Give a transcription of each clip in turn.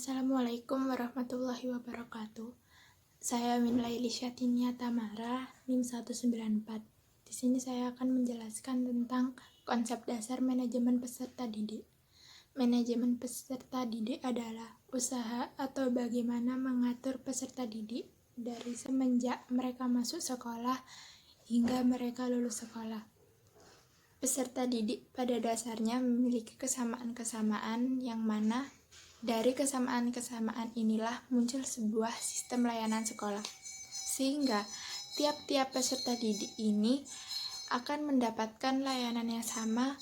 Assalamualaikum warahmatullahi wabarakatuh. Saya Minlaili Syatinia Tamara, NIM 194. Di sini saya akan menjelaskan tentang konsep dasar manajemen peserta didik. Manajemen peserta didik adalah usaha atau bagaimana mengatur peserta didik dari semenjak mereka masuk sekolah hingga mereka lulus sekolah. Peserta didik pada dasarnya memiliki kesamaan-kesamaan yang mana dari kesamaan-kesamaan inilah muncul sebuah sistem layanan sekolah. Sehingga tiap-tiap peserta didik ini akan mendapatkan layanan yang sama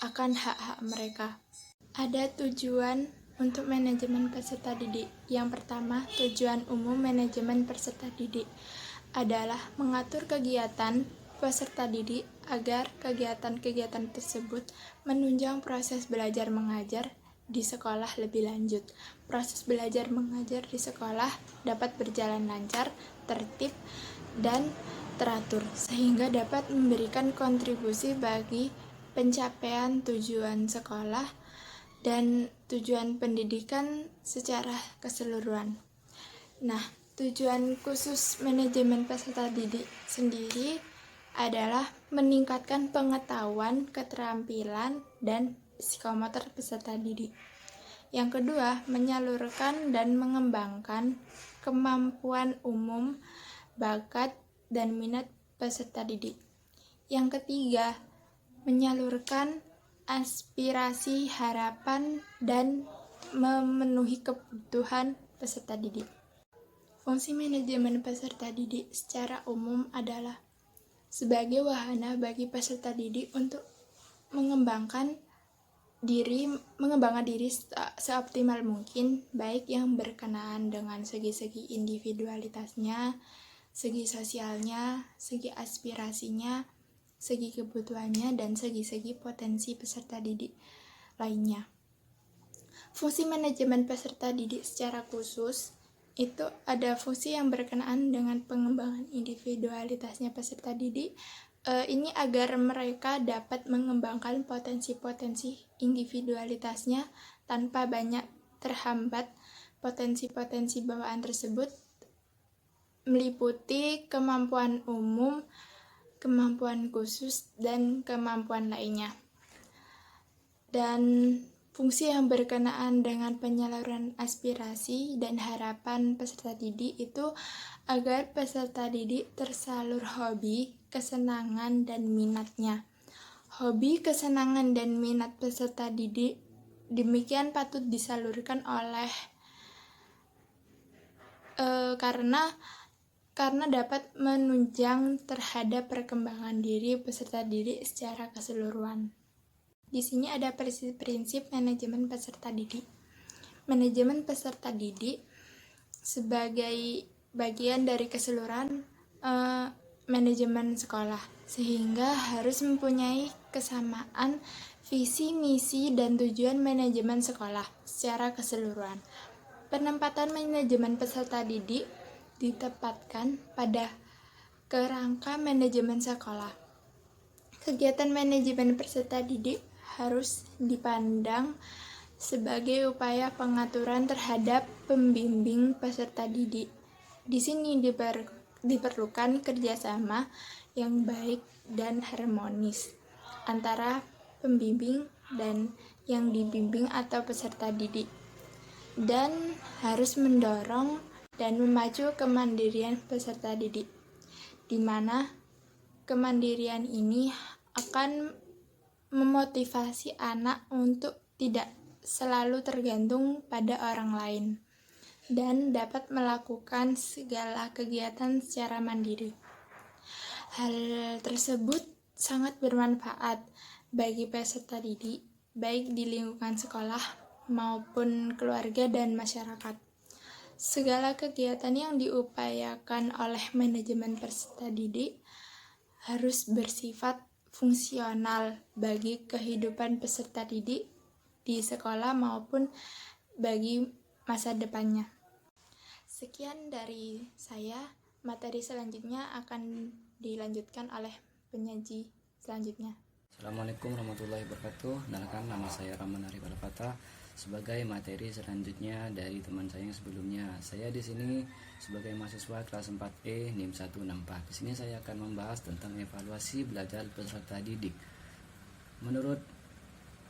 akan hak-hak mereka. Ada tujuan untuk manajemen peserta didik. Yang pertama, tujuan umum manajemen peserta didik adalah mengatur kegiatan peserta didik agar kegiatan-kegiatan tersebut menunjang proses belajar mengajar di sekolah lebih lanjut. Proses belajar mengajar di sekolah dapat berjalan lancar, tertib, dan teratur, sehingga dapat memberikan kontribusi bagi pencapaian tujuan sekolah dan tujuan pendidikan secara keseluruhan. Nah, tujuan khusus manajemen peserta didik sendiri adalah meningkatkan pengetahuan, keterampilan, dan psikomotor peserta didik. Yang kedua, menyalurkan dan mengembangkan kemampuan umum, bakat, dan minat peserta didik. Yang ketiga, menyalurkan aspirasi, harapan, dan memenuhi kebutuhan peserta didik. Fungsi manajemen peserta didik secara umum adalah sebagai wahana bagi peserta didik untuk mengembangkan diri seoptimal mungkin, baik yang berkenaan dengan segi-segi individualitasnya, segi sosialnya, segi aspirasinya, segi kebutuhannya, dan segi-segi potensi peserta didik lainnya. Fungsi manajemen peserta didik secara khusus itu ada fungsi yang berkenaan dengan pengembangan individualitasnya peserta didik. Ini agar mereka dapat mengembangkan potensi-potensi individualitasnya tanpa banyak terhambat. Potensi-potensi bawaan tersebut meliputi kemampuan umum, kemampuan khusus, dan kemampuan lainnya. Dan fungsi yang berkenaan dengan penyaluran aspirasi dan harapan peserta didik itu agar peserta didik tersalur hobi, kesenangan, dan minatnya. Hobi, kesenangan, dan minat peserta didik demikian patut disalurkan oleh karena dapat menunjang terhadap perkembangan diri peserta didik secara keseluruhan. Di sini ada prinsip manajemen peserta didik. Manajemen peserta didik sebagai bagian dari keseluruhan manajemen sekolah, sehingga harus mempunyai kesamaan visi, misi, dan tujuan manajemen sekolah secara keseluruhan. Penempatan manajemen peserta didik ditempatkan pada kerangka manajemen sekolah. Kegiatan manajemen peserta didik harus dipandang sebagai upaya pengaturan terhadap pembimbing peserta didik. Di sini diperlukan kerjasama yang baik dan harmonis antara pembimbing dan yang dibimbing atau peserta didik, dan harus mendorong dan memacu kemandirian peserta didik, di mana kemandirian ini akan memotivasi anak untuk tidak selalu tergantung pada orang lain dan dapat melakukan segala kegiatan secara mandiri. Hal tersebut sangat bermanfaat bagi peserta didik, baik di lingkungan sekolah maupun keluarga dan masyarakat. Segala kegiatan yang diupayakan oleh manajemen peserta didik harus bersifat fungsional bagi kehidupan peserta didik di sekolah maupun bagi masa depannya. Sekian dari saya. Materi selanjutnya akan dilanjutkan oleh penyaji selanjutnya. Assalamualaikum warahmatullahi wabarakatuh. Kenalkan, nama saya Rahman Arif Al-Fatah. sebagai materi selanjutnya dari teman saya yang sebelumnya. Saya di sini sebagai mahasiswa kelas 4E NIM 164. Di sini saya akan membahas tentang evaluasi belajar peserta didik. Menurut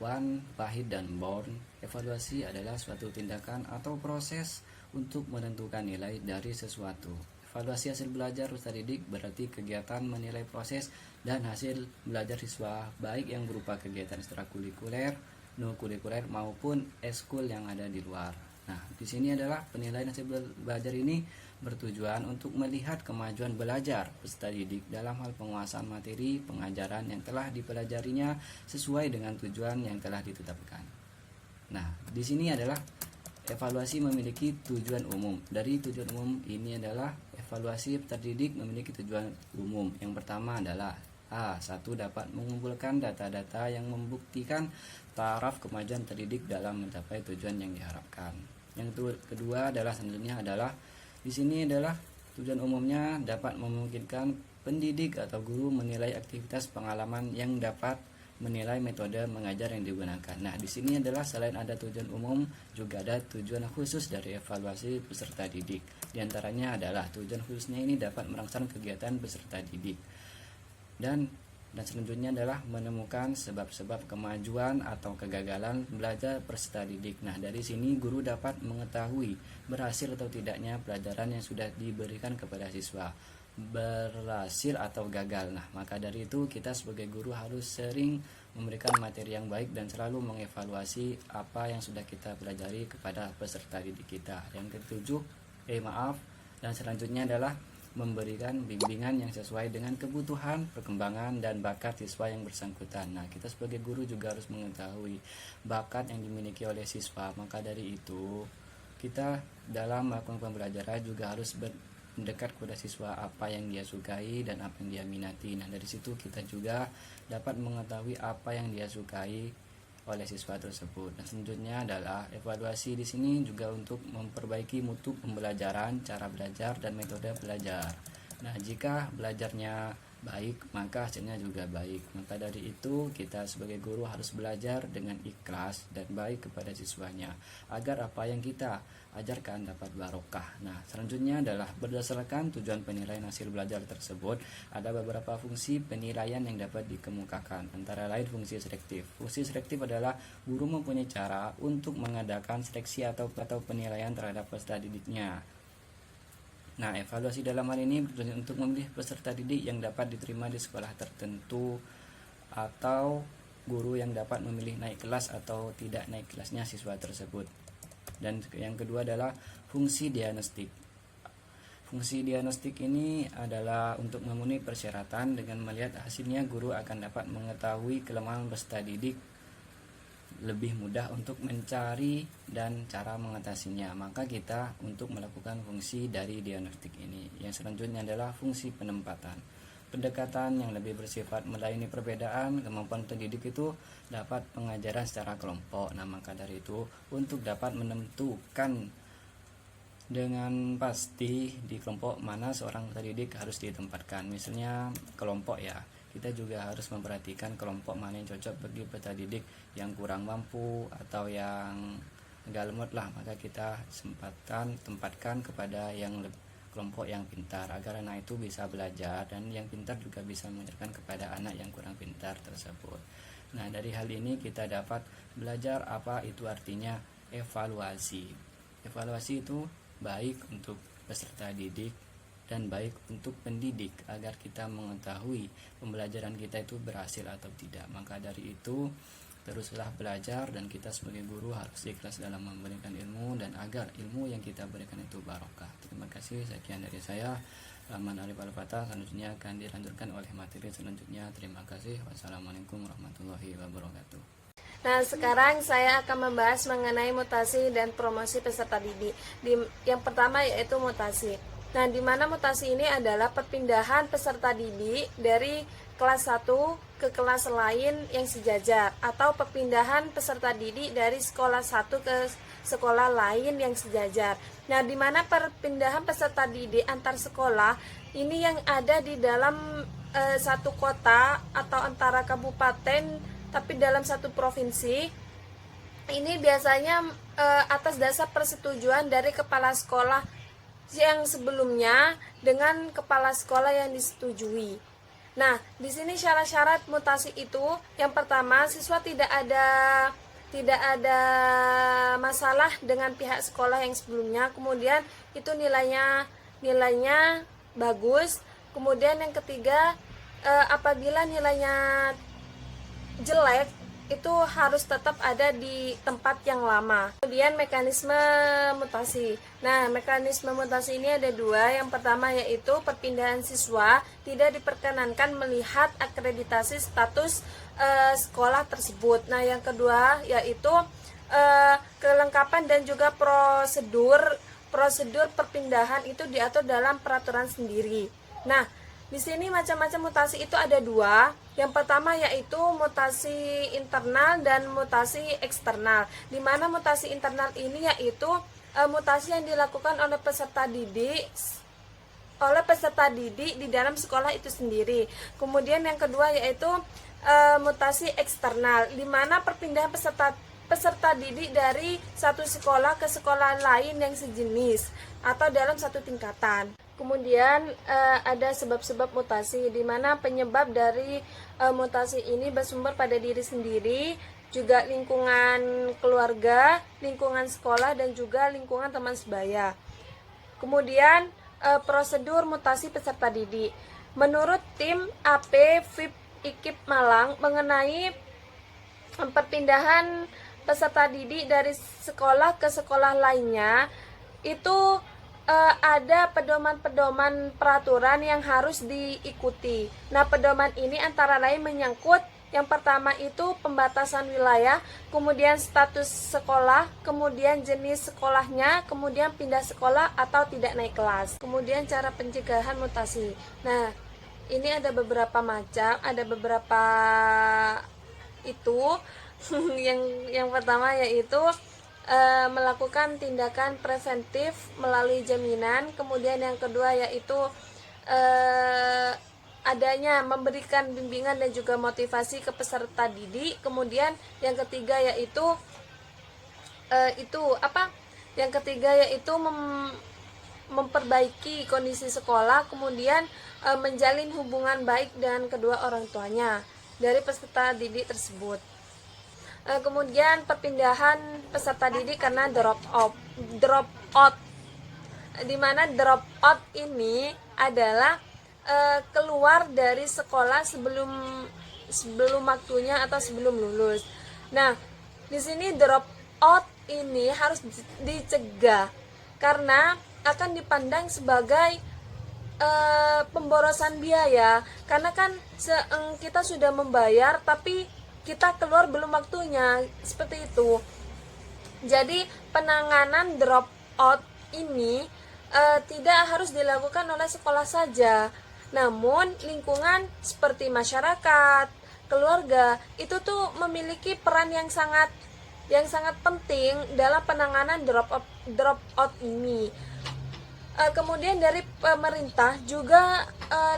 Wan, Pahit, dan Born, evaluasi adalah suatu tindakan atau proses untuk menentukan nilai dari sesuatu. Evaluasi hasil belajar peserta didik berarti kegiatan menilai proses dan hasil belajar siswa, baik yang berupa kegiatan ekstrakurikuler, non-kurikuler maupun eskul yang ada di luar. Nah, di sini adalah penilaian hasil belajar ini bertujuan untuk melihat kemajuan belajar peserta didik dalam hal penguasaan materi pengajaran yang telah dipelajarinya sesuai dengan tujuan yang telah ditetapkan. Nah, di sini adalah evaluasi memiliki tujuan umum. Dari tujuan umum ini adalah evaluasi peserta didik memiliki tujuan umum. Yang pertama adalah satu, dapat mengumpulkan data-data yang membuktikan taraf kemajuan terdidik dalam mencapai tujuan yang diharapkan. Yang kedua adalah selanjutnya adalah di sini adalah tujuan umumnya dapat memungkinkan pendidik atau guru menilai aktivitas pengalaman yang dapat menilai metode mengajar yang digunakan. Nah, di sini adalah selain ada tujuan umum, juga ada tujuan khusus dari evaluasi peserta didik. Di antaranya adalah tujuan khususnya ini dapat merangsang kegiatan peserta didik. Dan selanjutnya adalah menemukan sebab-sebab kemajuan atau kegagalan belajar peserta didik. Nah, dari sini guru dapat mengetahui berhasil atau tidaknya pelajaran yang sudah diberikan kepada siswa, berhasil atau gagal. Nah, maka dari itu kita sebagai guru harus sering memberikan materi yang baik dan selalu mengevaluasi apa yang sudah kita pelajari kepada peserta didik kita. Yang ketujuh, dan selanjutnya adalah memberikan bimbingan yang sesuai dengan kebutuhan, perkembangan, dan bakat siswa yang bersangkutan. Nah, kita sebagai guru juga harus mengetahui bakat yang dimiliki oleh siswa. Maka dari itu, kita dalam melakukan pembelajaran juga harus mendekat kepada siswa apa yang dia sukai dan apa yang dia minati. Nah, dari situ kita juga dapat mengetahui apa yang dia sukai oleh siswa tersebut. Dan selanjutnya adalah evaluasi di sini juga untuk memperbaiki mutu pembelajaran, cara belajar, dan metode belajar. Nah, jika belajarnya baik, maka hasilnya juga baik. Maka dari itu, kita sebagai guru harus belajar dengan ikhlas dan baik kepada siswanya, agar apa yang kita ajarkan dapat barokah. Nah, selanjutnya adalah berdasarkan tujuan penilaian hasil belajar tersebut, ada beberapa fungsi penilaian yang dapat dikemukakan, antara lain fungsi selektif. Fungsi selektif adalah guru mempunyai cara untuk mengadakan seleksi atau penilaian terhadap peserta didiknya. Nah, evaluasi dalam hal ini bertujuan untuk memilih peserta didik yang dapat diterima di sekolah tertentu atau guru yang dapat memilih naik kelas atau tidak naik kelasnya siswa tersebut. Dan yang kedua adalah fungsi diagnostik. Fungsi diagnostik ini adalah untuk memenuhi persyaratan. Dengan melihat hasilnya, guru akan dapat mengetahui kelemahan peserta didik lebih mudah untuk mencari dan cara mengatasinya. Maka kita untuk melakukan fungsi dari diagnostik ini. Yang selanjutnya adalah fungsi penempatan. Pendekatan yang lebih bersifat melayani perbedaan kemampuan pendidik itu dapat pengajaran secara kelompok. Nah, maka dari itu untuk dapat menentukan dengan pasti di kelompok mana seorang pendidik harus ditempatkan. Misalnya kelompok ya, kita juga harus memperhatikan kelompok mana yang cocok bagi peserta didik yang kurang mampu atau yang agak lemot lah, maka kita tempatkan kepada yang kelompok yang pintar, agar anak itu bisa belajar dan yang pintar juga bisa mengajarkan kepada anak yang kurang pintar tersebut. Nah, dari hal ini kita dapat belajar apa itu artinya evaluasi. Evaluasi itu baik untuk peserta didik dan baik untuk pendidik, agar kita mengetahui pembelajaran kita itu berhasil atau tidak. Maka dari itu teruslah belajar, dan kita sebagai guru harus ikhlas dalam memberikan ilmu, dan agar ilmu yang kita berikan itu barokah. Terima kasih, sekian dari saya, Rahman Arif Al-Fatah. Selanjutnya akan dilanjutkan oleh materi selanjutnya. Terima kasih. Wassalamualaikum warahmatullahi wabarakatuh. Nah, sekarang saya akan membahas mengenai mutasi dan promosi peserta didik. Yang pertama yaitu mutasi. Nah, di mana mutasi ini adalah perpindahan peserta didik dari kelas 1 ke kelas lain yang sejajar, atau perpindahan peserta didik dari sekolah 1 ke sekolah lain yang sejajar. Nah, di mana perpindahan peserta didik antar sekolah ini yang ada di dalam satu kota atau antara kabupaten tapi dalam satu provinsi, ini biasanya atas dasar persetujuan dari kepala sekolah yang sebelumnya dengan kepala sekolah yang disetujui. Nah, di sini syarat-syarat mutasi itu, yang pertama, siswa tidak ada masalah dengan pihak sekolah yang sebelumnya. Kemudian itu nilainya bagus. Kemudian yang ketiga, apabila nilainya jelek, itu harus tetap ada di tempat yang lama. Kemudian mekanisme mutasi. Nah, mekanisme mutasi ini ada dua. Yang pertama yaitu perpindahan siswa tidak diperkenankan melihat akreditasi status sekolah tersebut. Nah, yang kedua yaitu kelengkapan dan juga prosedur perpindahan itu diatur dalam peraturan sendiri. Nah, di sini macam-macam mutasi itu ada dua. Yang pertama yaitu mutasi internal dan mutasi eksternal. Di mana mutasi internal ini yaitu mutasi yang dilakukan oleh peserta didik di dalam sekolah itu sendiri. Kemudian yang kedua yaitu mutasi eksternal, di mana perpindahan peserta didik dari satu sekolah ke sekolah lain yang sejenis atau dalam satu tingkatan. Kemudian ada sebab-sebab mutasi, di mana penyebab dari mutasi ini bersumber pada diri sendiri, juga lingkungan keluarga, lingkungan sekolah, dan juga lingkungan teman sebaya. Kemudian prosedur mutasi peserta didik. Menurut tim AP FIP IKIP Malang mengenai perpindahan peserta didik dari sekolah ke sekolah lainnya, itu ada pedoman-pedoman peraturan yang harus diikuti. Nah, pedoman ini antara lain menyangkut yang pertama itu pembatasan wilayah, kemudian status sekolah, kemudian jenis sekolahnya, kemudian pindah sekolah atau tidak naik kelas. Kemudian cara pencegahan mutasi. Nah, ini ada beberapa macam, ada beberapa itu. yang pertama yaitu melakukan tindakan preventif melalui jaminan. Kemudian yang kedua yaitu adanya memberikan bimbingan dan juga motivasi ke peserta didik. Kemudian yang ketiga yaitu memperbaiki kondisi sekolah. Kemudian menjalin hubungan baik dengan kedua orang tuanya dari peserta didik tersebut. Kemudian perpindahan peserta didik karena drop out, di mana drop out ini adalah keluar dari sekolah sebelum waktunya atau sebelum lulus. Nah, di sini drop out ini harus dicegah karena akan dipandang sebagai pemborosan biaya, karena kan kita sudah membayar tapi kita keluar belum waktunya, seperti itu. Jadi penanganan drop out ini tidak harus dilakukan oleh sekolah saja, namun lingkungan seperti masyarakat, keluarga itu tuh memiliki peran yang sangat penting dalam penanganan drop out ini. Kemudian dari pemerintah juga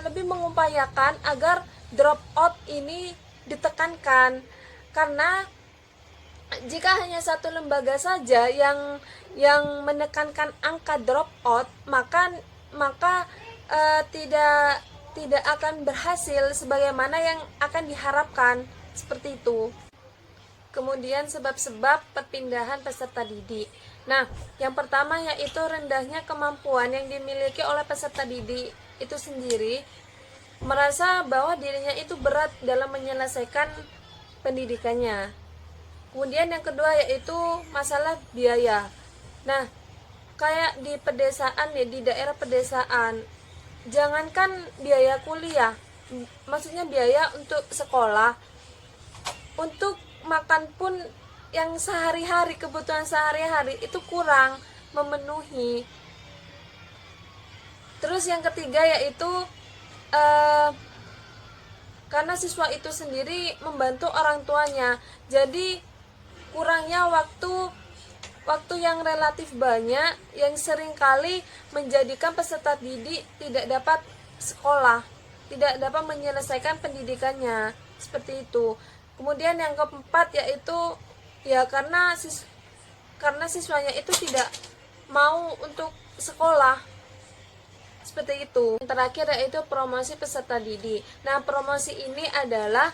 lebih mengupayakan agar drop out ini ditekankan, karena jika hanya satu lembaga saja yang menekankan angka drop out, maka tidak akan berhasil sebagaimana yang akan diharapkan, seperti itu. Kemudian sebab-sebab perpindahan peserta didik. Nah, yang pertama yaitu rendahnya kemampuan yang dimiliki oleh peserta didik itu sendiri, merasa bahwa dirinya itu berat dalam menyelesaikan pendidikannya. Kemudian yang kedua yaitu masalah biaya. Nah, kayak di pedesaan ya, di daerah pedesaan, jangankan biaya kuliah, maksudnya biaya untuk sekolah, untuk makan pun yang sehari-hari, kebutuhan sehari-hari itu kurang memenuhi. Terus yang ketiga yaitu karena siswa itu sendiri membantu orang tuanya, jadi kurangnya waktu yang relatif banyak yang seringkali menjadikan peserta didik tidak dapat sekolah, tidak dapat menyelesaikan pendidikannya, seperti itu. Kemudian yang keempat yaitu Ya karena siswanya itu tidak mau untuk sekolah, seperti itu. Yang terakhir yaitu promosi peserta didik. Nah, promosi ini adalah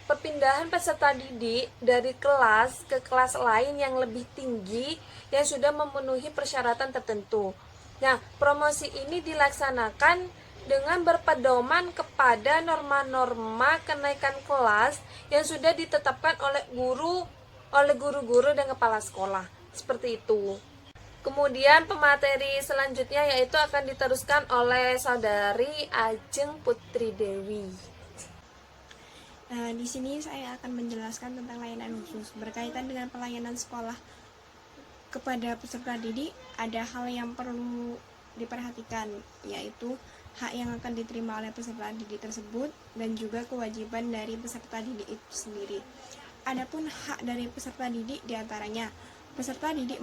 perpindahan peserta didik dari kelas ke kelas lain yang lebih tinggi yang sudah memenuhi persyaratan tertentu. Nah, promosi ini dilaksanakan dengan berpedoman kepada norma-norma kenaikan kelas yang sudah ditetapkan oleh guru-guru dan kepala sekolah. Seperti itu. Kemudian pemateri selanjutnya yaitu akan diteruskan oleh saudari Ajeng Putri Dewi. Nah, di sini saya akan menjelaskan tentang layanan khusus. Berkaitan dengan pelayanan sekolah kepada peserta didik, ada hal yang perlu diperhatikan, yaitu hak yang akan diterima oleh peserta didik tersebut dan juga kewajiban dari peserta didik itu sendiri. Adapun hak dari peserta didik diantaranya, peserta didik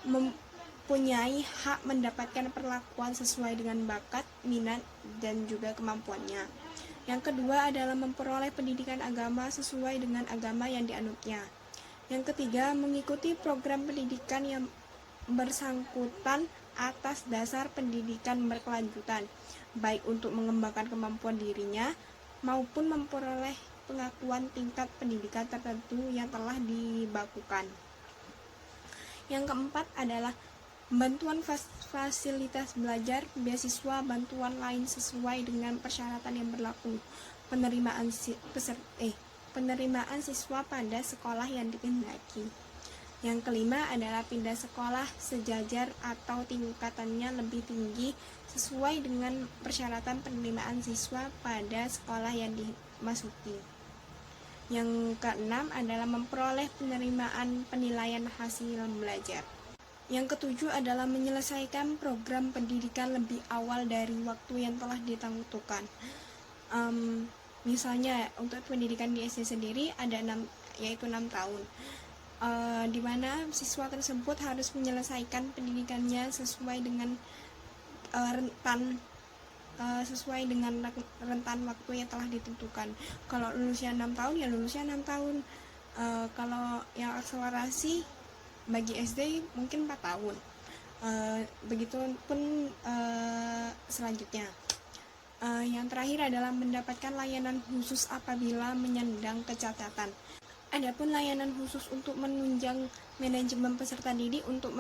mempunyai hak mendapatkan perlakuan sesuai dengan bakat, minat, dan juga kemampuannya. Yang kedua adalah memperoleh pendidikan agama sesuai dengan agama yang dianutnya. Yang ketiga, mengikuti program pendidikan yang bersangkutan atas dasar pendidikan berkelanjutan, baik untuk mengembangkan kemampuan dirinya maupun memperoleh pengakuan tingkat pendidikan tertentu yang telah dibakukan. Yang keempat adalah bantuan fasilitas belajar, beasiswa, bantuan lain sesuai dengan persyaratan yang berlaku, penerimaan siswa pada sekolah yang dikehendaki. Yang kelima adalah pindah sekolah sejajar atau tingkatannya lebih tinggi sesuai dengan persyaratan penerimaan siswa pada sekolah yang dimasuki. Yang keenam adalah memperoleh penerimaan penilaian hasil belajar. Yang ketujuh adalah menyelesaikan program pendidikan lebih awal dari waktu yang telah ditentukan. Misalnya untuk pendidikan di SD sendiri ada 6 tahun, di mana siswa tersebut harus menyelesaikan pendidikannya sesuai dengan rentan waktu yang telah ditentukan. Kalau lulusnya 6 tahun ya lulusnya 6 tahun. Kalau yang akselerasi bagi SD mungkin 4 tahun. Begitupun selanjutnya. Yang terakhir adalah mendapatkan layanan khusus apabila menyandang kecacatan. Adapun layanan khusus untuk menunjang manajemen peserta didik untuk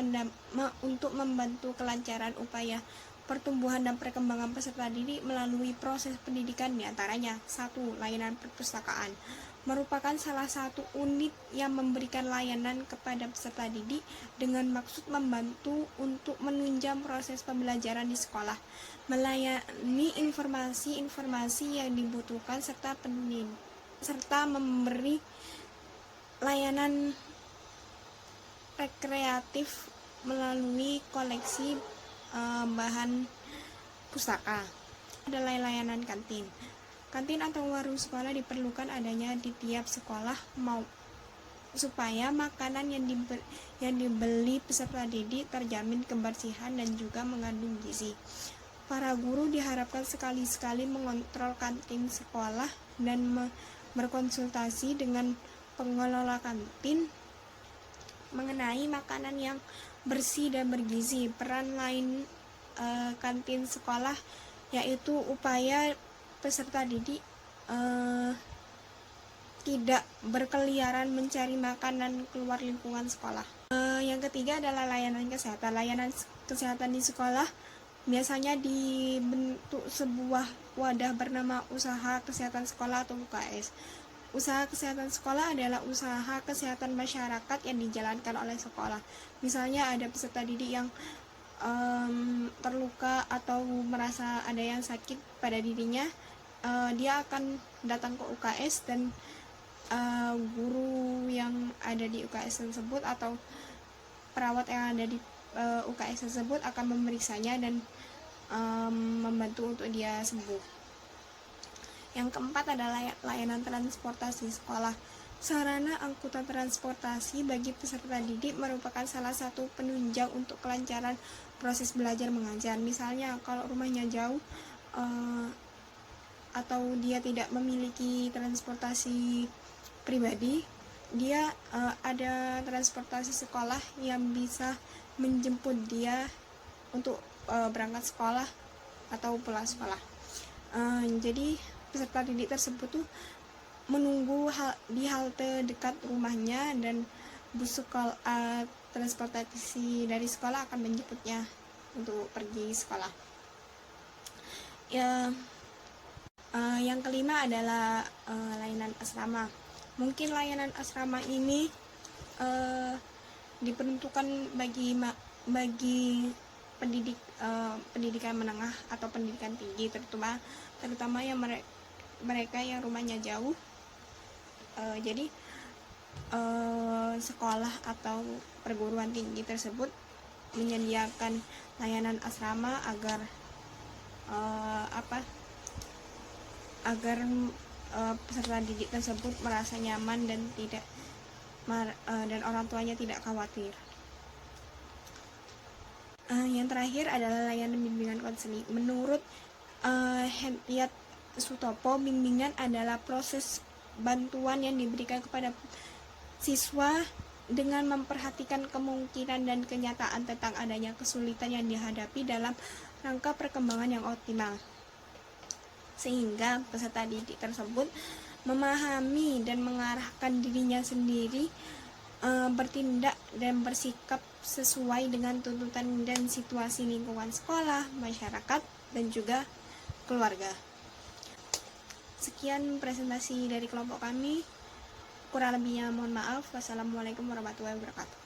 membantu kelancaran upaya pertumbuhan dan perkembangan peserta didik melalui proses pendidikan, diantaranya 1. Layanan perpustakaan merupakan salah satu unit yang memberikan layanan kepada peserta didik dengan maksud membantu untuk menunjang proses pembelajaran di sekolah, melayani informasi-informasi yang dibutuhkan serta memberi layanan rekreatif melalui koleksi bahan pustaka. Adalah layanan kantin. Kantin atau warung sekolah diperlukan adanya di tiap sekolah supaya makanan yang dibeli peserta didik terjamin kebersihan dan juga mengandung gizi. Para guru diharapkan sekali-sekali mengontrol kantin sekolah dan berkonsultasi dengan pengelola kantin mengenai makanan yang bersih dan bergizi. Peran lain kantin sekolah yaitu upaya peserta didik tidak berkeliaran mencari makanan keluar lingkungan sekolah. Yang ketiga adalah layanan kesehatan. Layanan kesehatan di sekolah biasanya dibentuk sebuah wadah bernama Usaha Kesehatan Sekolah atau UKS. Usaha kesehatan sekolah adalah usaha kesehatan masyarakat yang dijalankan oleh sekolah. Misalnya ada peserta didik yang terluka atau merasa ada yang sakit pada dirinya, dia akan datang ke UKS dan guru yang ada di UKS tersebut atau perawat yang ada di UKS tersebut akan memeriksanya dan membantu untuk dia sembuh. Yang keempat adalah layanan transportasi sekolah. Sarana angkutan transportasi bagi peserta didik merupakan salah satu penunjang untuk kelancaran proses belajar mengajar. Misalnya kalau rumahnya jauh atau dia tidak memiliki transportasi pribadi, dia ada transportasi sekolah yang bisa menjemput dia untuk berangkat sekolah atau pulang sekolah. Jadi peserta didik tersebut tuh menunggu di halte dekat rumahnya, dan bus sekolah transportasi dari sekolah akan menjemputnya untuk pergi sekolah. Yang kelima adalah layanan asrama. Mungkin layanan asrama ini diperuntukkan bagi pendidikan menengah atau pendidikan tinggi, terutama yang mereka yang rumahnya jauh. Jadi sekolah atau perguruan tinggi tersebut menyediakan layanan asrama agar peserta didik tersebut merasa nyaman dan dan orang tuanya tidak khawatir. Yang terakhir adalah layanan bimbingan konseling. Menurut Hentiat Sutopo, bimbingan adalah proses bantuan yang diberikan kepada siswa dengan memperhatikan kemungkinan dan kenyataan tentang adanya kesulitan yang dihadapi dalam rangka perkembangan yang optimal, sehingga peserta didik tersebut memahami dan mengarahkan dirinya sendiri bertindak dan bersikap sesuai dengan tuntutan dan situasi lingkungan sekolah, masyarakat, dan juga keluarga. Sekian presentasi dari kelompok kami. Kurang lebihnya mohon maaf. Wassalamualaikum warahmatullahi wabarakatuh.